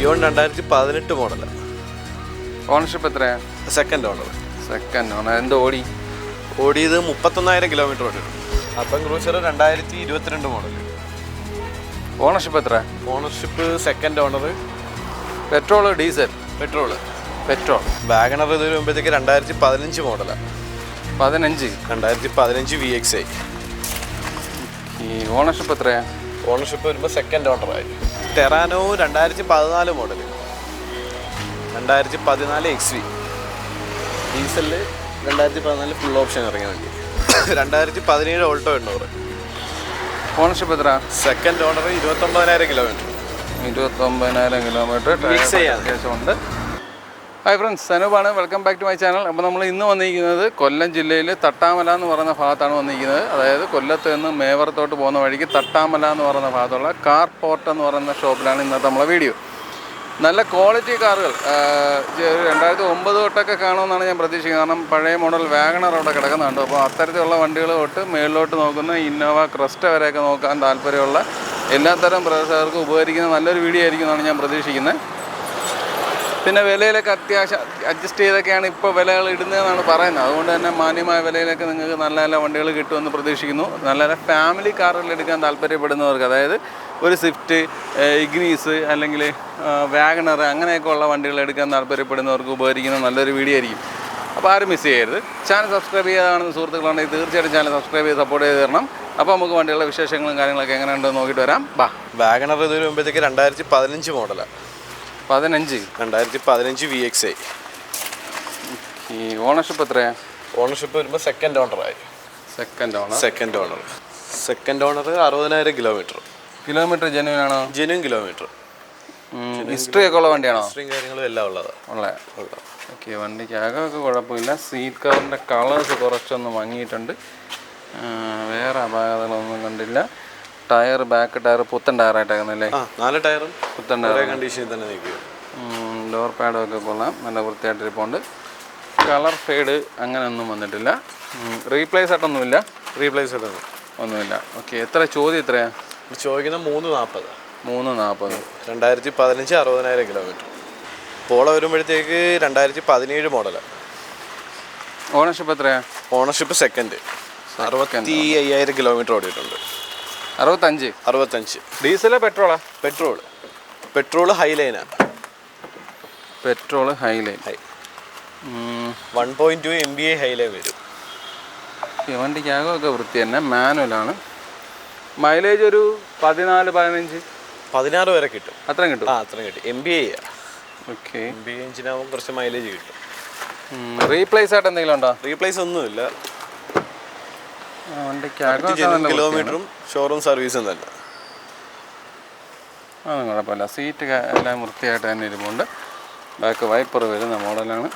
Eon 2018 മോഡലാണ്. Ownership എത്രയാണ്? Second owner. എന്ത് ഓടിയത് 31,000 കിലോമീറ്റർ ഓടിയിട്ടുണ്ട്. അപ്പം ക്രൂസർ 2022 മോഡൽ. ഓണർഷിപ്പ് എത്ര? Ownership second owner. Petrol diesel? Petrol. Wagon R ഇത് വരുമ്പോഴത്തേക്ക് 2015 മോഡലാണ്. 2015 VXI. ഈ ഓണർഷിപ്പ് എത്രയാണ്? ഓണർഷിപ്പ് വരുമ്പോൾ സെക്കൻഡ് ഓണറായി. Terrano 2014 model. 2014 XV. ഡീസലിൽ 2014 ഫുൾ ഓപ്ഷൻ ഇറങ്ങിയ വണ്ടി. 2017 ഓൾട്ടോ 800. ഓണർഷിപ്പ് എത്ര? Second owner. 29,000 കിലോമീറ്റർ. 29,000 കിലോമീറ്റർ ഉണ്ട്. ഹായ് ഫ്രണ്ട്സ്, സനൂപാണ്. Welcome back to my channel. അപ്പോൾ നമ്മൾ ഇന്ന് വന്നിരിക്കുന്നത് കൊല്ലം ജില്ലയിൽ തട്ടാമല എന്ന് പറയുന്ന ഭാഗത്താണ് വന്നിരിക്കുന്നത്. അതായത് കൊല്ലത്ത് നിന്ന് മേവറത്തോട്ട് പോകുന്ന വഴിക്ക് തട്ടാമല എന്ന് പറയുന്ന ഭാഗത്തുള്ള കാർ പോർട്ട് എന്ന് പറയുന്ന ഷോപ്പിലാണ് ഇന്നത്തെ നമ്മളെ വീഡിയോ. നല്ല ക്വാളിറ്റി കാറുകൾ 2009 തൊട്ടൊക്കെ കാണുമെന്നാണ് ഞാൻ പ്രതീക്ഷിക്കുന്നത്. കാരണം പഴയ മോഡൽ വാഗണർ അവിടെ കിടക്കുന്നുണ്ട്. അപ്പോൾ അത്തരത്തിലുള്ള വണ്ടികൾ തൊട്ട് മേളിലോട്ട് നോക്കുന്ന ഇന്നോവ ക്രെസ്റ്റ വരെയൊക്കെ നോക്കാൻ താല്പര്യമുള്ള എല്ലാത്തരം പ്രേക്ഷകർക്കും ഉപകരിക്കുന്ന നല്ലൊരു വീഡിയോ ആയിരിക്കും എന്നാണ് ഞാൻ പ്രതീക്ഷിക്കുന്നത്. പിന്നെ വിലയിലൊക്കെ അത്യാവശ്യം അഡ്ജസ്റ്റ് ചെയ്തൊക്കെയാണ് ഇപ്പോൾ വിലകൾ ഇടുന്നതെന്നാണ് പറയുന്നത്. അതുകൊണ്ട് തന്നെ മാന്യമായ വിലയിലൊക്കെ നിങ്ങൾക്ക് നല്ല നല്ല വണ്ടികൾ കിട്ടുമെന്ന് പ്രതീക്ഷിക്കുന്നു. നല്ല നല്ല ഫാമിലി കാറുകൾ എടുക്കാൻ താല്പര്യപ്പെടുന്നവർക്ക്, അതായത് ഒരു സ്വിഫ്റ്റ്, ഇഗ്നീസ് അല്ലെങ്കിൽ വാഗണർ അങ്ങനെയൊക്കെ ഉള്ള വണ്ടികൾ എടുക്കാൻ താല്പര്യപ്പെടുന്നവർക്ക് ഉപകരിക്കുന്ന നല്ലൊരു വീഡിയോ ആയിരിക്കും. അപ്പോൾ ആരും മിസ് ചെയ്യരുത്. ചാനൽ സബ്സ്ക്രൈബ് ചെയ്യാതാണെന്ന് സുഹൃത്തുക്കളുണ്ടെങ്കിൽ തീർച്ചയായിട്ടും ചാനൽ സബ്സ്ക്രൈബ് ചെയ്ത് സപ്പോർട്ട് ചെയ്ത് തരണം. അപ്പോൾ നമുക്ക് വണ്ടികളുടെ വിശേഷങ്ങളും കാര്യങ്ങളൊക്കെ എങ്ങനെയുണ്ടെന്ന് നോക്കിയിട്ട് വരാം. വാഗണർ ഇത് വരുമ്പോഴത്തേക്ക് 2015 മോഡലാണ്. 2015 VXI. ഈ ഓണർഷിപ്പ് എത്രയാണ്? ഓണർഷിപ്പ് വരുമ്പോൾ സെക്കൻഡ് ഓണറായി. Second owner 60,000 kilometre. ജെന്യൂൻ ആണോ? Genuine kilometre. ഹിസ്റ്ററി ഒക്കെ ഉള്ള വണ്ടിയാണോ? ഹിസ്റ്ററിയും കാര്യങ്ങളും എല്ലാം ഉള്ളതാണ്. ഓക്കെ, വണ്ടിക്ക് അകമൊക്കെ കുഴപ്പമില്ല. സീറ്റ് കവറിൻ്റെ കളേഴ്സ് കുറച്ചൊന്ന് മങ്ങിയിട്ടുണ്ട്. വേറെ അപാകതകളൊന്നും കണ്ടില്ല. ടയർ, ബാക്ക് ടയർ പുത്തൻ ടയറായിട്ടേക്കുന്നല്ലേ? 4 ടയറും പുത്തൻ ടയർ കണ്ടീഷനിൽ തന്നെ നിൽക്കുക. ഡോർ പാഡൊക്കെ കൊള്ളാം, നല്ല വൃത്തിയായിട്ടിരിപ്പുണ്ട്. കളർ ഫെയ്ഡ് അങ്ങനെയൊന്നും വന്നിട്ടില്ല. റീപ്ലേസ് ആയിട്ടൊന്നുമില്ല. ഒന്നുമില്ല. ഓക്കെ, ചോദ്യം എത്രയാണ് ചോദിക്കുന്നത്? 340. 2015 60,000 കിലോമീറ്റർ. പോള വരുമ്പോഴത്തേക്ക് 2017 മോഡലാണ്. ഓണർഷിപ്പ് എത്രയാണ്? Ownership second. 65,000 കിലോമീറ്റർ ഓടിയിട്ടുണ്ട്. 65. ഡീസലോ പെട്രോളാ? പെട്രോൾ ഹൈലൈനാണ്. 1.2 MBA ഹൈലൈൻ വരും. ഈ വണ്ടിക്ക് അകമൊക്കെ വൃത്തി തന്നെ. മാനുവലാണ്. മൈലേജ് ഒരു 14-15 വരെ കിട്ടും. അത്രയും കിട്ടും. MBA. ഓക്കെ, MBA എഞ്ചിനാകുമ്പോൾ കുറച്ച് മൈലേജ് കിട്ടും. റീപ്ലേസ് ആയിട്ട് എന്തെങ്കിലും ഉണ്ടോ? റീപ്ലേസ് ഒന്നുമില്ല. വണ്ടിക്ക് കിലോമീറ്ററും ഷോറൂം സർവീസും തന്നെ. അതൊന്നും കുഴപ്പമില്ല. സീറ്റ് എല്ലാം വൃത്തിയായിട്ട് തന്നെ ഇരിപ്പുണ്ട്. ബാക്ക് വൈപ്പർ വരുന്ന മോഡലാണ്.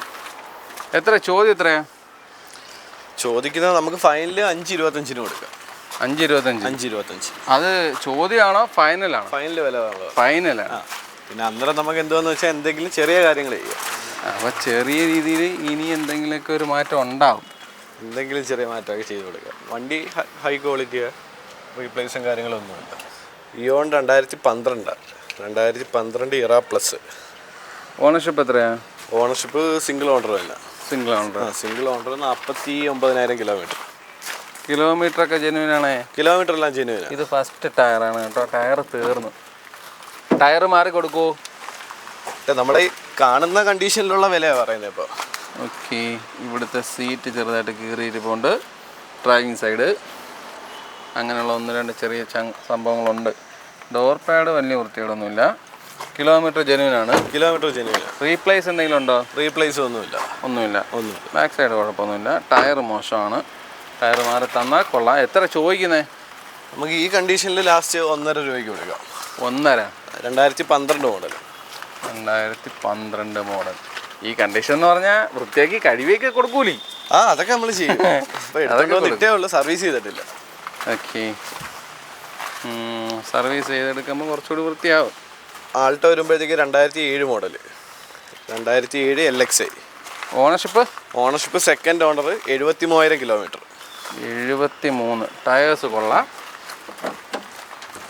ചോദ്യം എത്രയാണ് ചോദിക്കുന്നത്? നമുക്ക് ഫൈനൽ 5.25 കൊടുക്കാം. 5.25. അത് ചോദ്യമാണോ ഫൈനലാണോ? ഫൈനൽ വില. ഫൈനലാണ്. പിന്നെ അന്നേരം നമുക്ക് എന്താന്ന് വെച്ചാൽ എന്തെങ്കിലും ചെറിയ കാര്യങ്ങൾ ചെയ്യാം. അപ്പോൾ ചെറിയ രീതിയിൽ ഇനി എന്തെങ്കിലുമൊക്കെ ഒരു മാറ്റം ഉണ്ടാവും. എന്തെങ്കിലും ചെറിയ മാറ്റമൊക്കെ ചെയ്ത് കൊടുക്കാം. വണ്ടി ഹൈ ക്വാളിറ്റിയാണ്. റീപ്ലേസും കാര്യങ്ങളൊന്നുമില്ല. Eon 2012 Era plus. ഓണർഷിപ്പ് എത്രയാണ്? ഓണർഷിപ്പ് സിംഗിൾ ഓണർ തന്നെ. Single owner 49,000 kilometre. കിലോമീറ്ററൊക്കെ ജെന്യൂൻ ആണേ? കിലോമീറ്റർ എല്ലാം ജെന്യൂൻ. ഇത് ഫസ്റ്റ് ടയറാണ് കേട്ടോ. ടയർ തീർന്നു. ടയർ മാറി കൊടുക്കുമോ? നമ്മുടെ ഈ കാണുന്ന കണ്ടീഷനിലുള്ള വിലയാണ് പറയുന്നത് ഇപ്പോൾ. ഓക്കെ, ഇവിടുത്തെ സീറ്റ് ചെറുതായിട്ട് കീറിയിരിപ്പുണ്ട്. ഡ്രൈവിംഗ് സൈഡ് അങ്ങനെയുള്ള 1-2 ചെറിയ സംഭവങ്ങളുണ്ട്. ഡോർ പാഡ് വലിയ വൃത്തിയോടൊന്നുമില്ല. കിലോമീറ്റർ ജെന്യൂൻ ആണ്. റീപ്ലേസ് എന്തെങ്കിലും ഉണ്ടോ? റീപ്ലേസ് ഒന്നുമില്ല. ബാക്ക് സൈഡ് കുഴപ്പമൊന്നുമില്ല. ടയർ മോശമാണ്. ടയർ മാറി തന്നാൽ കൊള്ളാം. എത്ര ചോദിക്കുന്നത്? നമുക്ക് ഈ കണ്ടീഷനിൽ ലാസ്റ്റ് 1.5 രൂപയ്ക്ക് കൊടുക്കാം. 1.5. 2012 മോഡൽ. ഈ കണ്ടീഷൻ എന്ന് പറഞ്ഞാൽ വൃത്തിയാക്കി കഴിവൊക്കെ കൊടുക്കൂലേ? അതൊക്കെ നമ്മൾ ചെയ്യും. സർവീസ് ചെയ്തിട്ടില്ല. ഓക്കെ, സർവീസ് ചെയ്തെടുക്കുമ്പോൾ കുറച്ചുകൂടി വൃത്തിയാവും. ആൾട്ടോ വരുമ്പോഴത്തേക്ക് 2007 model. 2007 LXI. Ownership second owner. 73,000 kilometre. 73. Tyres കൊള്ളാം.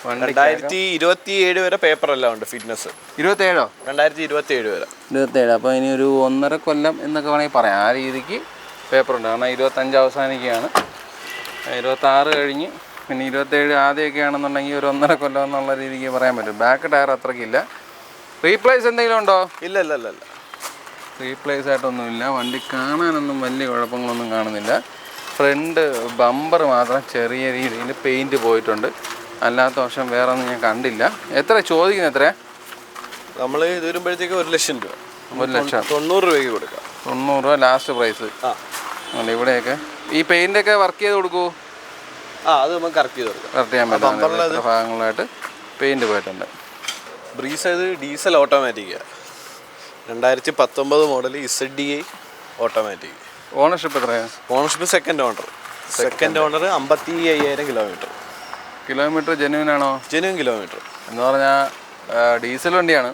2027 വരെ പേപ്പർ എല്ലാം ഉണ്ട് ഫിറ്റ്നസ്. 27 2027 വരെ. 27. അപ്പോൾ ഇനി ഒരു 1.5 കൊല്ലം എന്നൊക്കെ വേണമെങ്കിൽ പറയാം. ആ രീതിക്ക് പേപ്പറുണ്ട്. കാരണം 25 അവസാനിക്കുകയാണ്, 26 കഴിഞ്ഞ് പിന്നെ 27 ആദ്യമൊക്കെ ആണെന്നുണ്ടെങ്കിൽ ഒരു 1.5 കൊല്ലം എന്നുള്ള രീതിക്ക് പറയാൻ പറ്റും. Back tyre അത്രയ്ക്കില്ല. റീപ്ലേസ് എന്തെങ്കിലും ഉണ്ടോ? ഇല്ല ഇല്ല ഇല്ല ഇല്ല, റീപ്ലേസ് ആയിട്ടൊന്നുമില്ല. വണ്ടി കാണാനൊന്നും വലിയ കുഴപ്പങ്ങളൊന്നും കാണുന്നില്ല. ഫ്രണ്ട് ബമ്പർ മാത്രം ചെറിയ രീതിയിൽ പെയിൻറ്റ് പോയിട്ടുണ്ട്. അല്ലാത്ത വർഷം വേറെ ഒന്നും ഞാൻ കണ്ടില്ല. എത്ര ചോദിക്കുന്നത്? എത്ര നമ്മൾ ഇത് വരുമ്പോഴത്തേക്ക് 1 ലക്ഷം രൂപ. 1 ലക്ഷം 90 രൂപയ്ക്ക് കൊടുക്കാം. 90 രൂപ ലാസ്റ്റ് പ്രൈസ്. അല്ല ഇവിടെയൊക്കെ ഈ പെയിൻ്റൊക്കെ വർക്ക് ചെയ്ത് കൊടുക്കൂ? അത് നമുക്ക് കറക്റ്റ് ചെയ്ത് കൊടുക്കാം. കറക്റ്റ് ചെയ്യാൻ പറ്റും. ഭാഗങ്ങളായിട്ട് പെയിൻറ്റ് പോയിട്ടുണ്ട്. ബ്രീസ് ഇത് ഡീസൽ ഓട്ടോമാറ്റിക്കാണ്. 2019 മോഡൽ ZDI ഓട്ടോമാറ്റിക്. ഓണർഷിപ്പ് എത്രയാണ്? Ownership second owner. 55,000 kilometre. Kilometre genuine ആണോ? ജെന്യൂൻ കിലോമീറ്റർ എന്ന് പറഞ്ഞാൽ ഡീസൽ വണ്ടിയാണ്.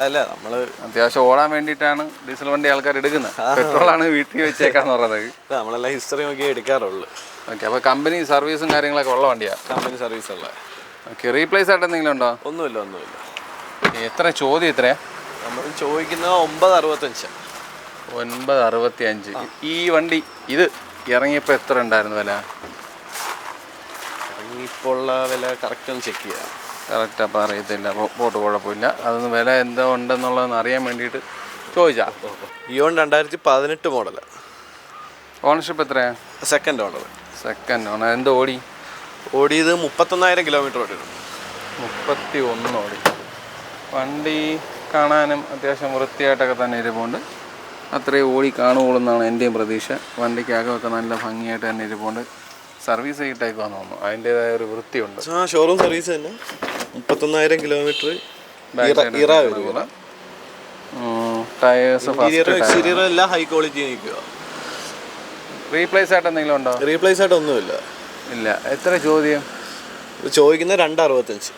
അല്ല, നമ്മൾ അത്യാവശ്യം ഓടാൻ വേണ്ടിയിട്ടാണ് ഡീസൽ വണ്ടി ആൾക്കാർ എടുക്കുന്നത്. പെട്രോളാണ് വീട്ടിൽ വെച്ചേക്കാന്ന് പറയുന്നത്. നമ്മളെല്ലാം ഹിസ്റ്ററി നോക്കിയേ എടുക്കാറുള്ളൂ. ഓക്കെ. അപ്പോൾ കമ്പനി സർവീസും കാര്യങ്ങളൊക്കെ ഉള്ള വണ്ടിയാണ്? കമ്പനി സർവീസ് ഉള്ള. ഓക്കെ. റീപ്ലേസ് ആയിട്ട് എന്തെങ്കിലും ഉണ്ടോ? ഒന്നുമില്ല ഒന്നുമില്ല. എത്ര ചോദ്യം? എത്രയാ നമ്മൾ ചോദിക്കുന്നത്? 965. 965. ഈ വണ്ടി ഇത് ഇറങ്ങിയപ്പോൾ എത്ര ഉണ്ടായിരുന്നു വില? ഇറങ്ങിയപ്പോൾ ഉള്ള വില കറക്റ്റ് ഒന്ന് ചെക്ക് ചെയ്യാം. കറക്റ്റ് അപ്പോൾ അറിയത്തില്ല. പോട്ട് കുഴപ്പമില്ല. അതൊന്ന് വില എന്തോ ഉണ്ടെന്നുള്ളതെന്ന് അറിയാൻ വേണ്ടിയിട്ട് ചോദിച്ചാ. Eon 2018 model. ഓണർഷിപ്പ് എത്രയാണ്? Second owner. Second owner. എന്ത് ഓടിയത് 31,000 കിലോമീറ്റർ ഓടിയിരുന്നു. 31 ഓടി. വണ്ടി കാണാനും അത്യാവശ്യം വൃത്തിയായിട്ടൊക്കെ തന്നെ ഇരിപ്പുണ്ട്. അത്രയും ഓടി കാണുകയുള്ളെന്നാണ് എൻ്റെയും പ്രതീക്ഷ. വണ്ടിക്കകമൊക്കെ നല്ല ഭംഗിയായിട്ട് തന്നെ ഇരിപ്പുണ്ട്. സർവീസ് ചെയ്തിട്ടേക്കാന്ന് തോന്നുന്നു. അതിൻ്റേതായ ഒരു വൃത്തിയുണ്ട്. ഷോറൂം സർവീസ് തന്നെ. 31,000 കിലോമീറ്റർ. ടയേഴ്സ് എല്ലാം ഹൈ ക്വാളിറ്റി നിൽക്കുക. റീപ്ലേസ് ആയിട്ട് എന്തെങ്കിലും ഉണ്ടോ? റീപ്ലേസ് ആയിട്ട് ഒന്നുമില്ല. ഇല്ല. എത്ര ചോദ്യം ചോദിക്കുന്നത്? 265.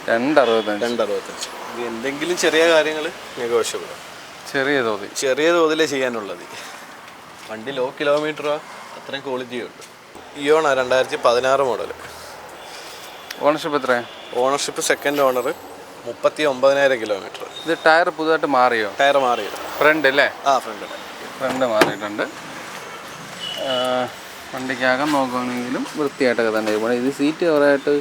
265. എന്തെങ്കിലും ചെറിയ കാര്യങ്ങൾ നെഗോഷ്യബിൾ. ചെറിയ തോതിലേ ചെയ്യാനുള്ളത്. വണ്ടി ലോ കിലോമീറ്ററാ, അത്രയും ക്വാളിറ്റി ഉണ്ട്. ഇയോണ 2016 മോഡൽ. ഓണർഷിപ്പ് എത്രയാണ്? Ownership second owner. 39,000 കിലോമീറ്റർ. ഇത് ടയർ പുതുതായിട്ട് മാറിയോ? ടയർ മാറിയത്. ഫ്രണ്ട് അല്ലേ? ഫ്രണ്ട് മാറിയിട്ടുണ്ട്. വണ്ടിക്കകം നോക്കുകയാണെങ്കിലും വൃത്തിയായിട്ടൊക്കെ തന്നെ ഇരിക്കണം. ഇത് സീറ്റ് കവറായിട്ട്,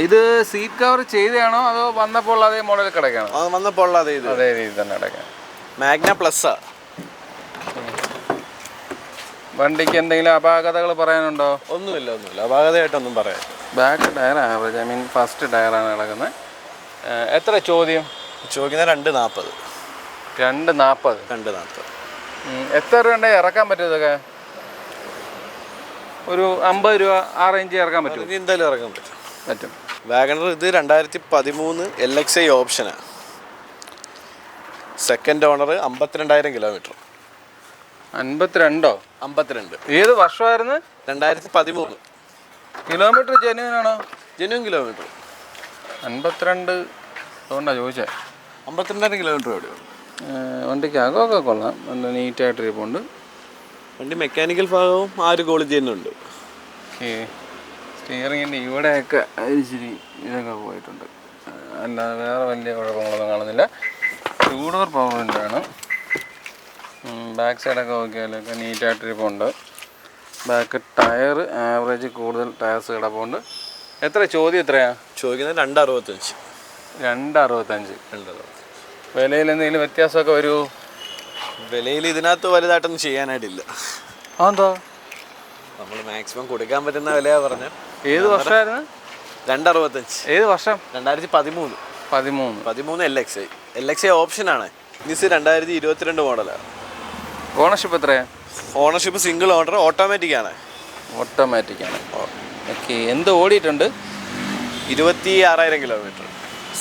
ഇത് സീറ്റ് കവർ ചെയ്തതാണോ അതോ വന്നപ്പോൾ അതേ മോഡൽ കിടക്കുകയാണോ? വന്നപ്പോൾ അതേ രീതി തന്നെ കിടക്കാം. Magna plus. വണ്ടിക്ക് എന്തെങ്കിലും അപാകതകൾ പറയാനുണ്ടോ? ഒന്നുമില്ല. അപാകതയായിട്ടൊന്നും പറയാം. ബാക്ക് ടയർ ആവറേജ്, ഫസ്റ്റ് ടയറാണ് കിടക്കുന്നത്. എത്ര ചോദ്യം? ചോദിക്കുന്നത് 240. 240. എത്ര രൂപ ഉണ്ടെങ്കിൽ ഇറക്കാൻ പറ്റും? ഇതൊക്കെ ഒരു 50 രൂപ ആ റേഞ്ചിൽ ഇറക്കാൻ പറ്റും? എന്തായാലും ഇറക്കാൻ പറ്റും. വാഗണർ ഇത് 2013 LXI ഓപ്ഷനാണ്. Second owner. 52,000 കിലോമീറ്റർ. 52. ഏത് വർഷമായിരുന്നു? 2013. കിലോമീറ്റർ ജെന്യൂൻ ആണോ? Genuine kilometre. 52 അതുകൊണ്ടാണ് ചോദിച്ചത്. 52,000 കിലോമീറ്റർ ഓടിയുള്ളൂ. വണ്ടിക്ക് അകമൊക്കെ കൊള്ളാം, നല്ല നീറ്റായിട്ട് ഇരിപ്പുണ്ട്. വണ്ടി മെക്കാനിക്കൽ ഭാഗവും ആ ഒരു ക്വാളിറ്റി തന്നെ ഉണ്ട്. സ്റ്റിയറിങ്ങിൻ്റെ ഇവിടെയൊക്കെ ഇച്ചിരി ഇതൊക്കെ പോയിട്ടുണ്ട്, അല്ലാതെ വേറെ വലിയ കുഴപ്പങ്ങളൊന്നും കാണുന്നില്ല. 2 ഡോർ പവർ വിൻഡോയാണ്. ബാക്ക് സൈഡൊക്കെ നോക്കിയാലൊക്കെ നീറ്റായിട്ടിരിപ്പുണ്ട്. ബാക്ക് ടയർ ആവറേജ് കൂടുതൽ ടയർസ് കിടപ്പുണ്ട്. എത്ര ചോദ്യം? എത്രയാണ് ചോദിക്കുന്നത്? 265. 265. വിലയിൽ എന്തെങ്കിലും വ്യത്യാസമൊക്കെ വരുമോ? വിലയിൽ ഇതിനകത്ത് വലുതായിട്ടൊന്നും ചെയ്യാനായിട്ടില്ല. അതെന്താ? നമ്മൾ മാക്സിമം കൊടുക്കാൻ പറ്റുന്ന വിലയാണ് പറഞ്ഞത്. ഏത് വർഷമായിരുന്നു? 265. ഏത് വർഷം? 2013 LXI ഓപ്ഷനാണ്. ഇത് 2022 മോഡലാണ്. ഓണർഷിപ്പ് എത്രയാണ്? Ownership single owner. ഓട്ടോമാറ്റിക് ആണ്. ഓക്കെ. എന്ത് ഓടിയിട്ടുണ്ട്? 26,000 kilometre.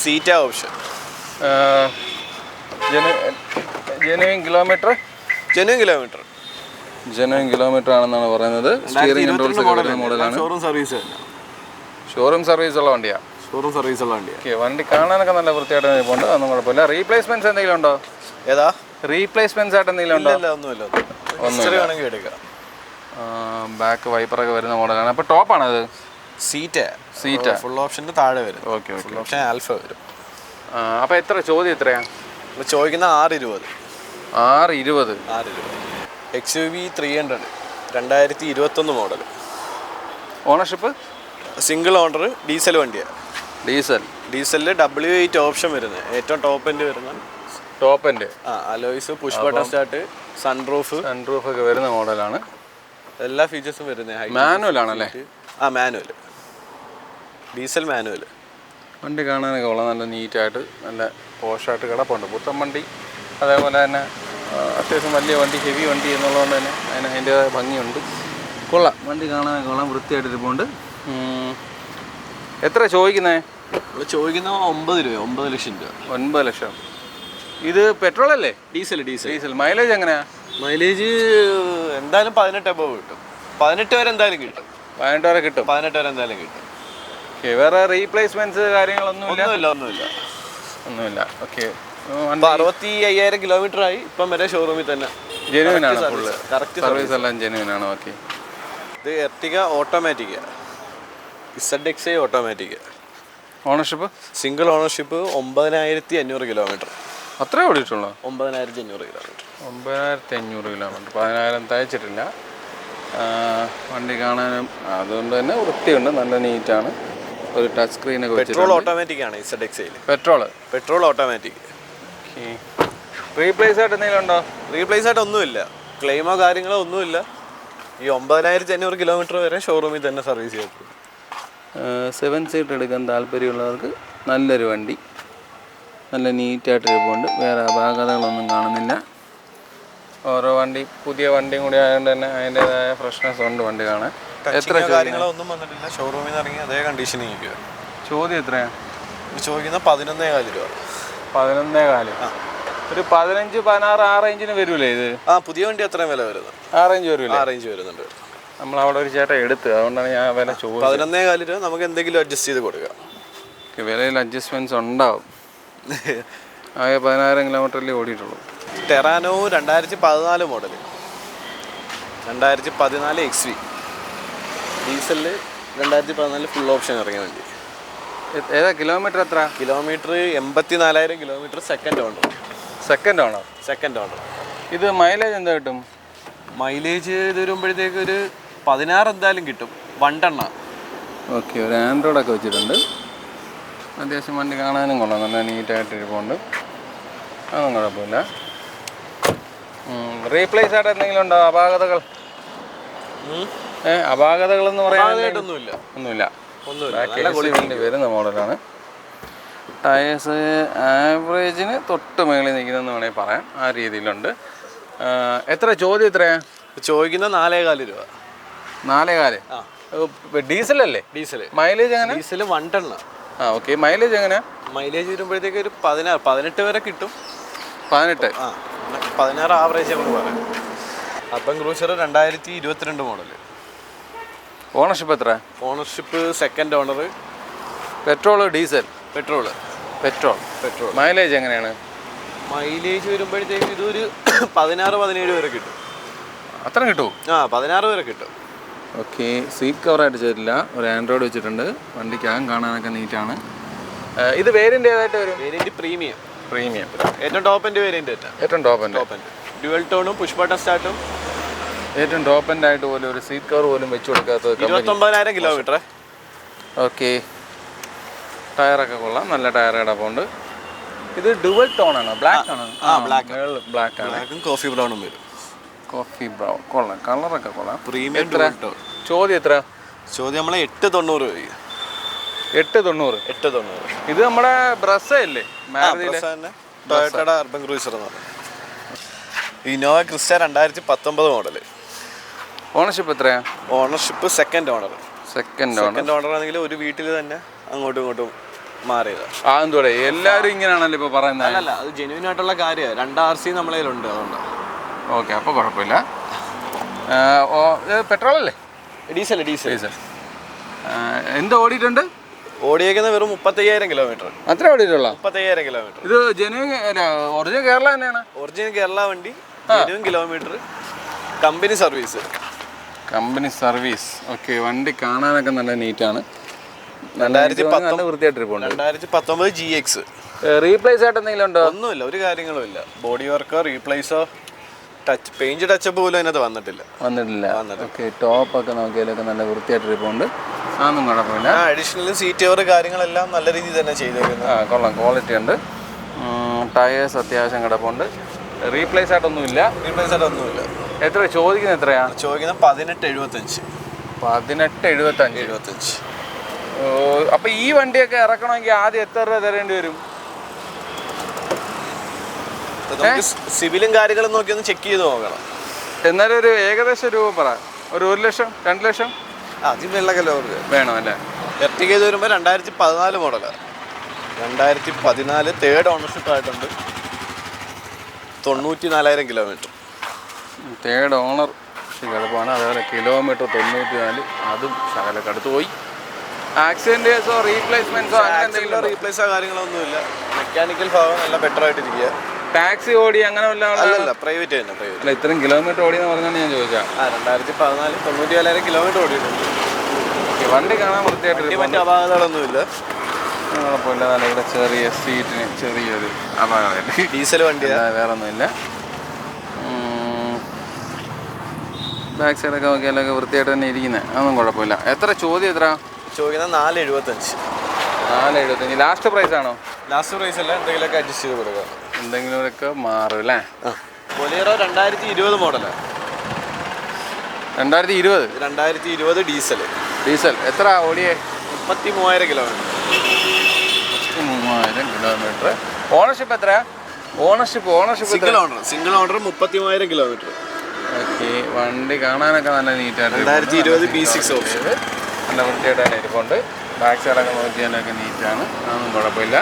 Zeta option. Genuine kilometre ആണെന്നാണ് പറയുന്നത്. സ്റ്റിയറിംഗ് കൺട്രോൾസ് മോഡലാണ്. ഷോറൂം സർവീസ് ഉള്ള വണ്ടിയാണ്. ഓക്കെ. വണ്ടി കാണാനൊക്കെ നല്ല വൃത്തിയായിട്ട് നിൽപ്പുണ്ട്, അതൊന്നും കുഴപ്പമില്ല. റീപ്ലേസ്മെന്റ്സ് എന്തെങ്കിലും ഉണ്ടോ? ഏതാ റീപ്ലേസ്മെന്റ്സ് ആയിട്ട് എന്തെങ്കിലും ഉണ്ടോ? ഒന്നുമില്ല. ബാക്ക് വൈപ്പറൊക്കെ വരുന്ന മോഡലാണ്. അപ്പോൾ ടോപ്പാണത്? സീറ്റ് ഫുൾ ഓപ്ഷൻ്റെ താഴെ വരും. Okay okay. Full option alpha വരും. അപ്പോൾ എത്ര ചോദ്യം എത്രയാണ് ചോദിക്കുന്ന 620. 620. XUV 300 2021 model. Ownership single owner, diesel വണ്ടിയാണ്. ഡീസലിൽ W8 ഓപ്ഷൻ വരുന്നത്, ഏറ്റവും ടോപ്പ് എൻഡ് വരുന്ന alloys, push button start, sunroof ഒക്കെ വരുന്ന മോഡലാണ്. എല്ലാ ഫീച്ചേഴ്സും വരുന്നത്. മാനുവൽ ആണല്ലേ? Manual, diesel manual. വണ്ടി കാണാനൊക്കെ കൊള്ളാം, നല്ല നീറ്റായിട്ട് നല്ല പോഷായിട്ട് കിടപ്പുണ്ട്. പുത്തൻ വണ്ടി, അതേപോലെ തന്നെ അത്യാവശ്യം വലിയ വണ്ടി, ഹെവി വണ്ടി എന്നുള്ളതുകൊണ്ട് തന്നെ അതിൻ്റെതായ ഭംഗിയുണ്ട്. കൊള്ളാം, വണ്ടി കാണാനൊക്കെ കൊള്ളാം, വൃത്തിയായിട്ട് ഇരിപ്പുണ്ട്. എത്ര ചോദിക്കുന്നത്? ചോദിക്കുന്ന 9 രൂപ, 9 ലക്ഷം രൂപ. 9 ലക്ഷം. ഇത് പെട്രോൾ അല്ലേ? ഡീസൽ. മൈലേജ് എങ്ങനെയാ? മൈലേജ് എന്തായാലും 18 അബവ് കിട്ടും. 18 വരെ എന്തായാലും കിട്ടും. 18 വരെ കിട്ടും. 18 വരെ എന്തായാലും കിട്ടും. ഓക്കെ. വേറെ റീപ്ലേസ്മെന്റ്സ് കാര്യങ്ങളൊന്നുമില്ല? ഒന്നുമില്ല. ഓക്കെ. 65,000 കിലോമീറ്റർ ആയി ഇപ്പം വരെ ഷോറൂമിൽ തന്നെ. ജെനുവിൻ ആണ് ഫുള്ള്, സർവീസ് എല്ലാം ജെനുവിൻ ആണ്. ഓക്കെ. ഇത് Ertiga automatic, ZXi automatic. Ownership? Single ownership, 9,500 kilometre. അത്രേ ഓടിയിട്ടുള്ളൂ? 9,500 കിലോമീറ്റർ. 9,500 കിലോമീറ്റർ. 10,000 തയ്ച്ചിട്ടില്ല. വണ്ടി കാണാനും അതുകൊണ്ട് തന്നെ വൃത്തിയുണ്ട്, നല്ല നീറ്റാണ്. ഒരു ടച്ച് സ്ക്രീനൊക്കെ വെച്ചിട്ടുണ്ട്. പെട്രോൾ ഓട്ടോമാറ്റിക് ആണ് ZXi. Petrol automatic. റീപ്ലേസ് ആയിട്ട് എന്തെങ്കിലും ഉണ്ടോ? റീപ്ലേസ് ആയിട്ട് ഒന്നുമില്ല, ക്ലെയിമോ കാര്യങ്ങളോ ഒന്നുമില്ല. ഈ 9,500 കിലോമീറ്റർ വരെ ഷോറൂമിൽ തന്നെ സർവീസ് ചെയ്തു. 7 സീറ്റ് എടുക്കാൻ താല്പര്യമുള്ളവർക്ക് നല്ലൊരു വണ്ടി, നല്ല നീറ്റായിട്ട് ഇരിപ്പുണ്ട്. വേറെ അപാകതകളൊന്നും കാണുന്നില്ല. ഓരോ വണ്ടി പുതിയ വണ്ടിയും കൂടി ആയതുകൊണ്ട് തന്നെ അതിൻ്റെതായ ഫ്രഷ്നെസ് ഉണ്ട് വണ്ടി കാണാൻ. എത്ര കാര്യങ്ങളോ ഒന്നും വന്നിട്ടില്ല, ഷോറൂമിൽ നിന്ന് ഇറങ്ങി അതേ കണ്ടീഷനിൽ നിൽക്കുക. ചോദ്യം എത്രയാണ്? ചോദിക്കുന്ന 11,400 രൂപ. 11,400. ഒരു 15-16 ആ റേഞ്ചിന് വരൂലേ ഇത്? പുതിയ വണ്ടി അത്രയും വില വരുന്നത്. ആ റേഞ്ച് വരൂലേ? ആ റേഞ്ച് വരുന്നുണ്ട്. നമ്മളവിടെ ഒരു ചേട്ടൻ എടുത്ത്, അതുകൊണ്ടാണ് ഞാൻ വില ചോദിച്ചത്. 11,400 രൂപ നമുക്ക് എന്തെങ്കിലും അഡ്ജസ്റ്റ് ചെയ്ത് കൊടുക്കാം. വിലയിൽ അഡ്ജസ്റ്റ്മെൻറ്റ്സ് ഉണ്ടാവും. ആകെ 10,000 കിലോമീറ്ററിലേ ഓടിയിട്ടുള്ളൂ. ടെറാനോ 2014 മോഡൽ, 2014 XV ഡീസലിൽ 2014 ഫുൾ ഓപ്ഷൻ ഇറങ്ങിയ വണ്ടി. ഏതാ കിലോമീറ്റർ? എത്ര കിലോമീറ്റർ? 84,000 കിലോമീറ്റർ. Second owner. ഇത് മൈലേജ് എന്താ കിട്ടും? മൈലേജ് ഇത് വരുമ്പോഴത്തേക്ക് ഒരു 16 എന്തായാലും കിട്ടും. 1 ടണ്ണ. ഓക്കെ. ഒരു ആൻഡ്രോയിഡൊക്കെ വെച്ചിട്ടുണ്ട്. അത്യാവശ്യം വണ്ടി കാണാനും കൊള്ളാം, നല്ല നീറ്റായിട്ട് ഇരിപ്പുണ്ട്, അതൊന്നും കുഴപ്പമില്ല. റീപ്ലേസ് ആയിട്ട് എന്തെങ്കിലും ഉണ്ടോ? അപാകതകൾ? അപാകതകളെന്ന് പറയാനൊന്നുമില്ല. വരുന്ന മോഡലാണ്. ടയേഴ്സ് ആവറേജിന് തൊട്ട് മേളിൽ നിൽക്കുന്നതെന്ന് വേണമെങ്കിൽ പറയാം, ആ രീതിയിലുണ്ട്. എത്ര ചോദ്യം? എത്രയാ ചോദിക്കുന്ന? 4,400 രൂപ. 4,400. ഡീസലല്ലേ? ഡീസൽ. മൈലേജ് എങ്ങനെ? ഡീസൽ 1 ടണ്ണ. ഓക്കെ. മൈലേജ് എങ്ങനെയാ? മൈലേജ് വരുമ്പോഴത്തേക്ക് ഒരു 18 വരെ കിട്ടും. 18. 16 ആവറേജ് നമുക്ക് പറയാം. Urban Cruiser 2022 model. ഓണർഷിപ്പ് എത്ര? Ownership second owner. Petrol? Diesel? Petrol. Mileage എങ്ങനെയാണ്? മൈലേജ് വരുമ്പോഴത്തേക്ക് ഇതൊരു 16-17 വരെ കിട്ടും. അത്ര കിട്ടുമോ? 16 വരെ കിട്ടും. ഓക്കെ. സീറ്റ് കവറായിട്ട് ചെയ്തിട്ടില്ല, ഒരു ആൻഡ്രോയിഡ് വെച്ചിട്ടുണ്ട്. വണ്ടി ക്യാൻ കാണാനൊക്കെ നീറ്റാണ്. ഇത് വേരിയൻ്റ് ഏതായിട്ട് വരും? Variant premium. ഏറ്റവും ടോപ്പ് എൻ്റെ വേരിയൻ്റ്. ഏറ്റവും ടോപ്പ് എൻ്റെ ഡ്യുവൽ ടോണും പുഷ് ബട്ടൺ സ്റ്റാർട്ടും. ഏറ്റവും ടോപ്പ് എൻ്റെ ആയിട്ട് പോലും ഒരു സീറ്റ് കവർ പോലും വെച്ച് കൊടുക്കാത്തത്. 29,000 കിലോമീറ്റർ. ഓക്കെ. ടയറൊക്കെ കൊള്ളാം, നല്ല ടയർ കിടപ്പുണ്ട്. ഇത് ഡുവൽ ടോൺ ആണ്, ബ്ലാക്ക് ആണ്? ബ്ലാക്ക് ആണ്. കോഫി ബ്രൗണും വരും. Coffee brown. കൊള്ളാം, കളറൊക്കെ കൊള്ളാം. പ്രീമിയം. ചോദ്യം എത്ര? ചോദ്യം നമ്മളെ 890 രൂപ. 890. ഇത് നമ്മുടെ ബ്രസ അല്ലേ? ടൊയോട്ടയുടെ അർബൻ ക്രൂസർ എന്ന് പറയുന്നത്. Innova Crysta 2019 model. ഓണർഷിപ്പ് എത്രയാ? Ownership second owner. Second owner ആണെങ്കിൽ ഒരു വീട്ടിൽ തന്നെ അങ്ങോട്ടും ഇങ്ങോട്ടും മാറിയതാണ്. എന്തോടെ എല്ലാവരും ഇങ്ങനെയാണല്ലോ ഇപ്പോൾ പറയുന്നത്? അല്ല, അത് ജെന്യൂൻ ആയിട്ടുള്ള കാര്യമാണ്. 2 RC നമ്മളെ കയ്യിലുണ്ട്, അതുകൊണ്ട്. ഓക്കെ, അപ്പോൾ കുഴപ്പമില്ല. പെട്രോൾ അല്ലേ? ഡീസൽ. എന്ത് ഓടിയിട്ടുണ്ട്? ഓടിയേക്കുന്ന വെറും 35,000 കിലോമീറ്റർ. അത്ര ഓടിയിട്ടുള്ള? 35,000 കിലോമീറ്റർ. ഇത് ജെന്യൂൻ ഒറിജിനൽ കേരള തന്നെയാണ്? ഒറിജിനൽ കേരള വണ്ടി, genuine kilometre, company service. Company service. Okay, വണ്ടി കാണാനൊക്കെ നല്ല നീറ്റാണ്. 2019 വൃത്തിയായിട്ടിരിപ്പുണ്ട്. 2019 GX. റീപ്ലേസ് ആയിട്ട് എന്തെങ്കിലും ഉണ്ടോ? ഒന്നുമില്ല, ഒരു കാര്യങ്ങളും ഇല്ല. ബോഡി വർക്കോ റീപ്ലേസോ പെയിന്റ് ടച്ചപ്പ് പോലും അതിനകത്ത് വന്നിട്ടില്ല. ഓക്കെ, ടോപ്പൊക്കെ നോക്കിയാലൊക്കെ നല്ല വൃത്തിയായിട്ടിരിപ്പുണ്ട്. അതൊന്നും കുഴപ്പമില്ല. അഡീഷണൽ സീറ്റ് കവർ കാര്യങ്ങളെല്ലാം നല്ല രീതിയിൽ തന്നെ ചെയ്തേക്കുന്നത്. കൊള്ളാം, ക്വാളിറ്റി ഉണ്ട്. ടയേഴ്സ് അത്യാവശ്യം കിടപ്പുണ്ട്. റീപ്ലേസ് ആയിട്ടൊന്നുമില്ല. എത്ര ചോദിക്കുന്നത്? എത്രയാ ചോദിക്കുന്നത്? 1875. 1875. അപ്പോൾ ഈ വണ്ടിയൊക്കെ ഇറക്കണമെങ്കിൽ ആദ്യം എത്ര രൂപ തരേണ്ടി വരും? സിവിലും കാര്യങ്ങളും നോക്കി ഒന്ന് ചെക്ക് ചെയ്ത് നോക്കണം. എന്നാലും ഒരു ഏകദേശം രൂപ പറ. ഒരു 1 ലക്ഷം 2 ലക്ഷം ആദ്യം വെള്ളക്കല്ലോ വേണം അല്ലേ? എർട്ടിഗ ചെയ്ത് വരുമ്പോൾ 2014 മോഡലാണ്. 2014 തേർഡ് ഓണർഷിപ്പ് ആയിട്ടുണ്ട്. 94,000 കിലോമീറ്റർ. Third owner കിടപ്പാണ്. അതേപോലെ കിലോമീറ്റർ 94. അതും ശകലക്കടുത്ത് പോയി. ആക്സിഡന്റ് കേസോ റീപ്ലേസ്മെന്റ്സോ അങ്ങനെ എന്തെങ്കിലും? റീപ്ലേസോ കാര്യങ്ങളൊന്നുമില്ല. മെക്കാനിക്കൽ ഭാഗം നല്ല ബെറ്റർ ആയിട്ടിരിക്കുക. ടാക്സി ഓടി അങ്ങനെ അല്ല, പ്രൈവറ്റ് തന്നെ. അല്ല, ഇത്രയും കിലോമീറ്റർ ഓടിയെന്ന് പറഞ്ഞാണ് ഞാൻ ചോദിച്ചാൽ. 2014 94,000 കിലോമീറ്റർ ഓടിയിട്ടുണ്ട്. വണ്ടി കാണാൻ വൃത്തിയായിട്ട് മറ്റു അപാകതകളൊന്നുമില്ല. കുഴപ്പമില്ല. നല്ല ഇവിടെ ചെറിയ സീറ്റിന് ചെറിയൊരു അപാകത. ഡീസൽ വണ്ടിയാണ്, വേറെ ഒന്നുമില്ല. ബാക്ക് സൈഡൊക്കെ നോക്കിയാലൊക്കെ വൃത്തിയായിട്ട് തന്നെ ഇരിക്കുന്നത്. അതൊന്നും കുഴപ്പമില്ല. എത്ര ചോദിക്കുന്നത്? 475. 475. ലാസ്റ്റ് പ്രൈസ് ആണോ? ലാസ്റ്റ് പ്രൈസ് അല്ല, എന്തെങ്കിലുമൊക്കെ അഡ്ജസ്റ്റ് ചെയ്ത് കൊടുക്കാം. എന്തെങ്കിലുമൊക്കെ മാറും അല്ലേ? ബൊലേറോ 2020 മോഡലാണ്. 2020 ഡീസൽ. എത്ര ഓടിയേ? 33,000 കിലോമീറ്റർ. 33,000 കിലോമീറ്റർ. ഓണർഷിപ്പ് എത്രയാ? Ownership single owner 33,000 kilometre. Okay, വണ്ടി കാണാനൊക്കെ നല്ല നീറ്റായിട്ട്. 2020 B6 ഓപ്ഷൻ. നല്ല വൃത്തിയായിട്ട് തന്നെ ഇരിപ്പുണ്ട്. ബാക്ക് സൈഡൊക്കെ നോക്കിയാലൊക്കെ നീറ്റാണ്. അതൊന്നും കുഴപ്പമില്ല.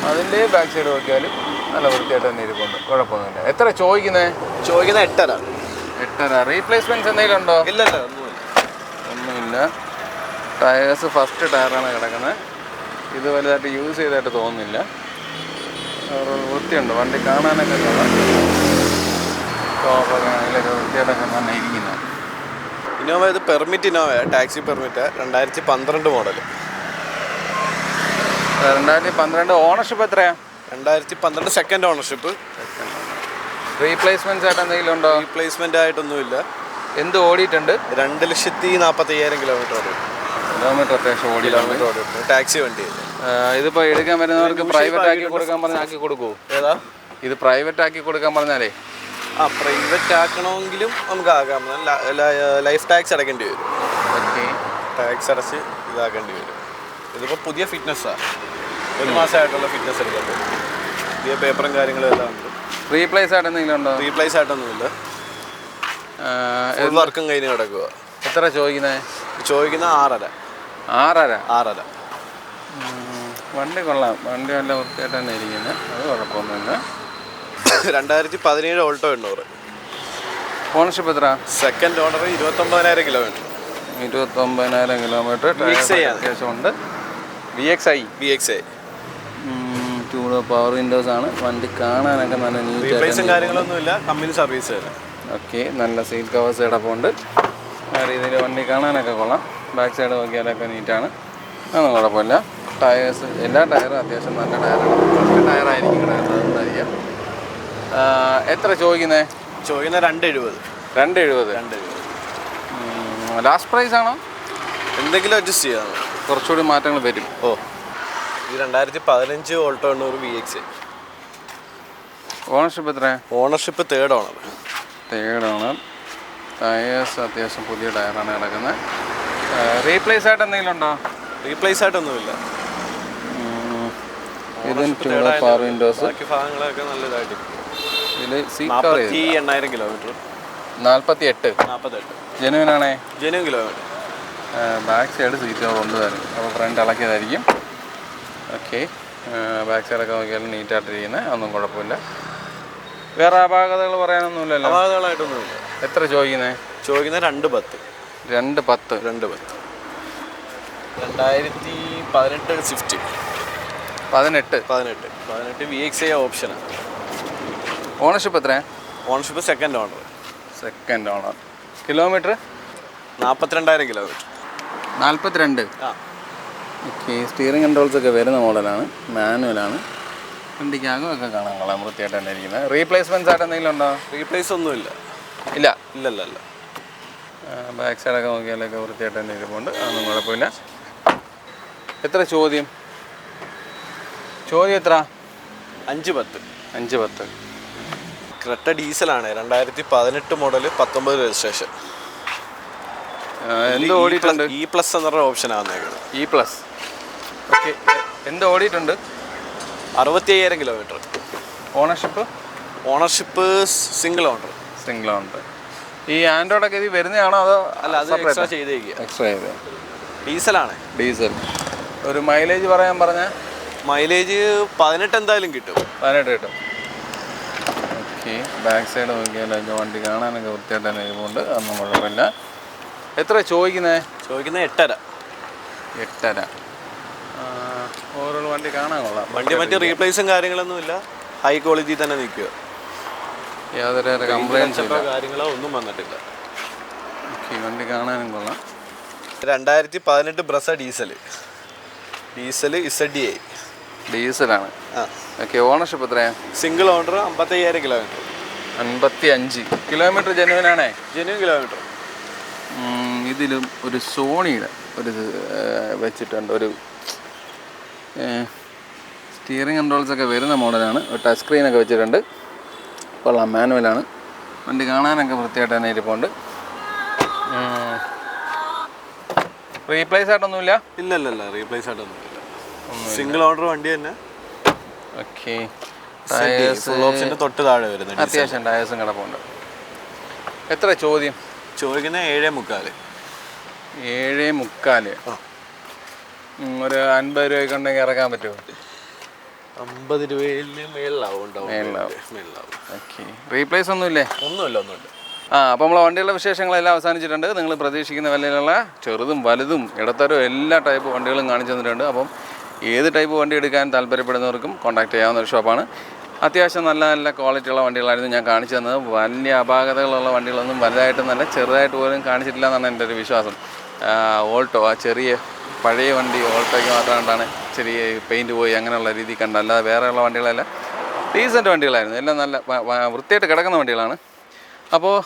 അതിൻ്റെ ബാക്ക് സൈഡ് നോക്കിയാലും നല്ല വൃത്തിയായിട്ട് തന്നെ ഇരിപ്പുണ്ട്. കുഴപ്പമൊന്നുമില്ല. എത്ര ചോദിക്കുന്നത്? 8.5. റീപ്ലേസ്മെൻറ്റ്സ് എന്തെങ്കിലും ഉണ്ടോ? ഇല്ല, ഒന്നുമില്ല. ടയേഴ്സ് ഫസ്റ്റ് ടയറാണ് കിടക്കുന്നത്. ഇത് വലുതായിട്ട് യൂസ് ചെയ്തായിട്ട് തോന്നുന്നില്ല. വൃത്തിയുണ്ട്. വണ്ടി കാണാനൊക്കെ കൊള്ളാം. ടോപ്പൊക്കെ അതിലൊക്കെ വൃത്തിയായിട്ടൊക്കെ തന്നെ ഇരിക്കുന്നത്. ഇന്നോവ ഇത് Innova taxi permit 2012 model. 2012. Ownership എത്രയാ? 2012 സെക്കൻഡ് ഓണർഷിപ്പ്. റീപ്ലേസ്മെൻറ്റ്സ് ആയിട്ട് എന്തെങ്കിലും ഉണ്ടോ? റീപ്ലേസ്മെന്റ് ആയിട്ടൊന്നുമില്ല. എന്ത് ഓടിയിട്ടുണ്ട്? 2,40,000 കിലോമീറ്റർ അത്യാവശ്യം ഓടിയിട്ടുണ്ട്. ടാക്സി വണ്ടി. ഇതിപ്പോൾ എടുക്കാൻ വരുന്നവർക്ക് പ്രൈവറ്റ് ആക്കി കൊടുക്കാൻ പറഞ്ഞാൽ ആക്കി കൊടുക്കുമോ? ഏതാ ഇത്? പ്രൈവറ്റ് ആക്കി കൊടുക്കാൻ പറഞ്ഞാലേ? പ്രൈവറ്റ് ആക്കണമെങ്കിലും നമുക്ക് ആക്കാം. ലൈഫ് ടാക്സ് അടയ്ക്കേണ്ടി വരും. ഓക്കെ, ടാക്സ് അടച്ച് ഇതാക്കേണ്ടി വരും. ഇതിപ്പോൾ പുതിയ ഫിറ്റ്നസ്സാണ്. 1 മാസമായിട്ടുള്ള ഫിറ്റ്നസ് എടുക്കട്ടെ. പുതിയ പേപ്പറും കാര്യങ്ങളും എല്ലാം ഉണ്ട്. റീപ്ലേസ് ആയിട്ട് എന്തെങ്കിലും ഉണ്ടോ? റീപ്ലേസ് ആയിട്ടൊന്നുമില്ല. ഫുൾ വർക്കും കഴിഞ്ഞ് കിടക്കുക. എത്ര ചോദിക്കുന്നത്? 6.5. വണ്ടി കൊള്ളാം. വണ്ടി നല്ല വൃത്തിയായിട്ട് തന്നെ ഇരിക്കുന്നത്. അത് കുഴപ്പമൊന്നുമില്ല. 2017 ഓൾട്ടോ 800. ഓണർഷിപ്പ് എത്ര? Second owner. 29,000 കിലോമീറ്റർ. 29,000 കിലോമീറ്റർ. അത്യാവശ്യമുണ്ട്. VXi 2 പവർ വിൻഡോസ് ആണ്. വണ്ടി കാണാനൊക്കെ നല്ല നീറ്റ്. കാര്യങ്ങളൊന്നുമില്ല. Company service. ഓക്കെ, നല്ല സീറ്റ് കവേഴ്സ് കിടപ്പുണ്ട്. ആ രീതിയിൽ വണ്ടി കാണാനൊക്കെ കൊള്ളാം. ബാക്ക് സൈഡ് നോക്കിയാലൊക്കെ നീറ്റാണ്. അതൊന്നും കുഴപ്പമില്ല. ടയേഴ്സ് എല്ലാ ടയറും അത്യാവശ്യം നല്ല ടയറാണ്. ഫസ്റ്റ് ടയറായിരിക്കും കിടക്കുന്നതായിരിക്കാം. എത്ര ചോദിക്കുന്നത്? 270. ലാസ്റ്റ് പ്രൈസ് ആണോ? എന്തെങ്കിലും അഡ്ജസ്റ്റ് ചെയ്യാം. കുറച്ചുകൂടി മാറ്റങ്ങൾ വരും. ഈ 2015 ഓൾട്ടോ 800 VXi. ഓണർഷിപ്പ് എത്ര? Ownership third owner. ടയേഴ്സ് അത്യാവശ്യം പുതിയ ടയറാണ് കിടക്കുന്നത്. റീപ്ലേസ് ആയിട്ട് എന്തെങ്കിലും ഉണ്ടോ? റീപ്ലേസ് ആയിട്ടൊന്നുമില്ല. ഇതും പവർ വിൻഡോസ്. ഭാഗങ്ങളൊക്കെ നല്ലതായിട്ടിരിക്കും. ഇതിൽ സീറ്റ് കവർ 48,000 കിലോമീറ്റർ. 48 ജെനുവിൻ ആണേ? Genuine kilometre. Back side seat cover ഉണ്ട് താനും. അപ്പോൾ ഫ്രണ്ട് ഇളക്കിയതായിരിക്കും. ഓക്കെ, ബാക്ക് സൈഡൊക്കെ നോക്കിയാലും നീറ്റായിട്ടിരിക്കുന്നത്. ഒന്നും കുഴപ്പമില്ല. വേറെ അപാകതകൾ പറയാനൊന്നുമില്ലല്ലോ? അപാകതകളായിട്ടൊന്നുമില്ല. എത്ര ചോദിക്കുന്നത്? 210. 2018 സ്വിഫ്റ്റ്. 18 VXi ഓപ്ഷനാണ്. ഓണർഷിപ്പ് എത്ര? Ownership second owner. Kilometre 42,000 kilometre. 42. ആ. ഓക്കെ. സ്റ്റിയറിംഗ് കൺട്രോൾസൊക്കെ വരുന്ന മോഡലാണ്, മാനുവലാണ്. വണ്ടിക്കകമൊക്കെ കാണാൻ കൊള്ളാം, വൃത്തിയായിട്ട് തന്നെ ഇരിക്കുന്നത്. റീപ്ലേസ്മെൻറ്റ്സ് ആയിട്ട് എന്തെങ്കിലും ഉണ്ടോ? റീപ്ലേസ് ഒന്നുമില്ല. ഇല്ല. ഇല്ലല്ല. ബാക്ക് സൈഡൊക്കെ നോക്കിയാലൊക്കെ വൃത്തിയായിട്ട് തന്നെ ഇരിപ്പുണ്ട്, അതൊന്നും കുഴപ്പമില്ല. എത്ര ചോദ്യം എത്ര? 510. ക്രെറ്റ ഡീസലാണ്, 2018 മോഡൽ, 19 രജിസ്ട്രേഷൻ. എന്ത് ഓടിയിട്ടുണ്ട്? E+ എന്ന് പറഞ്ഞ ഓപ്ഷനാണ്. E+. ഓക്കെ. എന്ത് ഓടിയിട്ടുണ്ട്? 65,000 കിലോമീറ്റർ. Ownership single owner. ഈ ആൻഡ്രോയിഡൊക്കെ ഇത് വരുന്നതാണോ അതോ? അല്ല, അത് എക്സ്ട്രാ ചെയ്ത്. ഡീസലാണ്. ഡീസൽ. ഒരു മൈലേജ് പറഞ്ഞ മൈലേജ് 18 എന്തായാലും കിട്ടും. 18 കിട്ടും. ഓക്കെ. ബാക്ക് സൈഡ് നോക്കിയാലോ വണ്ടി കാണാനൊക്കെ വൃത്തിയായിട്ട് തന്നെ ഇരിപ്പുണ്ട്, അതൊന്നും കുഴപ്പമില്ല. എത്ര ചോദിക്കുന്നത്? 8.5. ഓരോ വണ്ടി കാണാൻ കൊള്ളാം. വണ്ടി മറ്റേ റീപ്ലേസും കാര്യങ്ങളൊന്നുമില്ല, ഹൈ ക്വാളിറ്റി തന്നെ നിൽക്കുക. യാതൊരു കംപ്ലൈൻസോ കാര്യങ്ങളോ ഒന്നും വന്നിട്ടില്ല. ഓക്കെ. വണ്ടി കാണാനും കൊള്ളാം. 2018 ബ്രസ ഡീസൽ ZDI ഡീസലാണ്. ആ. ഓക്കെ. ഓണർഷിപ്പ് എത്രയാണ്? Single owner, 55,000 kilometre. 55 കിലോമീറ്റർ. ജെനുവിനാണേ? Genuine kilometre. ഇതിലും ഒരു സോണിയുടെ ഒരു വെച്ചിട്ടുണ്ട്, ഒരു സ്റ്റിയറിംഗ് കൺട്രോൾസൊക്കെ വരുന്ന മോഡലാണ്. ഒരു ടച്ച് സ്ക്രീനൊക്കെ വെച്ചിട്ടുണ്ട്, കൊള്ളാം. മാനുവലാണ്. വണ്ടി കാണാനൊക്കെ വൃത്തിയായിട്ട് തന്നെ ഇരിപ്പുണ്ട്. റീപ്ലേസ് ആയിട്ടൊന്നുമില്ല? ഇല്ലല്ല, റീപ്ലേസ് ആയിട്ടൊന്നുമില്ല. സിംഗിൾ ഓണർ വണ്ടി തന്നെ. ഓക്കെ. ടയേഴ്സ് തൊട്ട് താഴെ വരുന്നത്. അത്യാവശ്യം ടയേഴ്സും കിടപ്പുണ്ട്. എത്ര ചോദ്യം? ചോദിക്കുന്നത് 7.25. 7.25. ഒരു 50 രൂപയ്ക്ക് ഉണ്ടെങ്കിൽ ഇറക്കാൻ പറ്റുമോ? 50 രൂപയിൽ മേളിലാവും. ഓക്കെ. റീപ്ലേസ് ഒന്നുമില്ലേ? ഒന്നുമില്ല. അപ്പോൾ നമ്മളെ വണ്ടികളുടെ വിശേഷങ്ങളെല്ലാം അവസാനിച്ചിട്ടുണ്ട്. നിങ്ങൾ പ്രതീക്ഷിക്കുന്ന വിലയിലുള്ള ചെറുതും വലുതും ഇടത്തരവും എല്ലാ ടൈപ്പ് വണ്ടികളും കാണിച്ചു തന്നിട്ടുണ്ട്. അപ്പം ഏത് ടൈപ്പ് വണ്ടി എടുക്കാൻ താല്പര്യപ്പെടുന്നവർക്കും കോൺടാക്ട് ചെയ്യാവുന്ന ഒരു ഷോപ്പാണ്. അത്യാവശ്യം നല്ല ക്വാളിറ്റിയുള്ള വണ്ടികളായിരുന്നു ഞാൻ കാണിച്ചു തന്നത്. വലിയ അപാകതകളുള്ള വണ്ടികളൊന്നും വലുതായിട്ട് നല്ല ചെറുതായിട്ട് പോലും കാണിച്ചിട്ടില്ല എന്നാണ് എൻ്റെ ഒരു വിശ്വാസം. ഓൾട്ടോ, ആ ചെറിയ പഴയ വണ്ടി ഓൾട്ടോയ്ക്ക് മാത്രമായിട്ടാണ് ചെറിയ പെയിൻറ്റ് പോയി അങ്ങനെയുള്ള രീതി കണ്ട, അല്ലാതെ വേറെയുള്ള വണ്ടികളെല്ലാം ഡീസൻറ്റ് വണ്ടികളായിരുന്നു. എല്ലാം നല്ല വൃത്തിയായിട്ട് കിടക്കുന്ന വണ്ടികളാണ്. അപ്പോൾ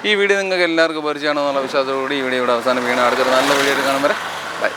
ഈ വീഡിയോ നിങ്ങൾക്ക് എല്ലാവർക്കും പരിചയമാണെന്നുള്ള വിശ്വാസത്തോടുകൂടി ഈ വീഡിയോ ഇവിടെ അവസാനിപ്പിക്കണം. അടുത്തൊരു നല്ല വീഡിയോ കാണും വരെ ബൈ.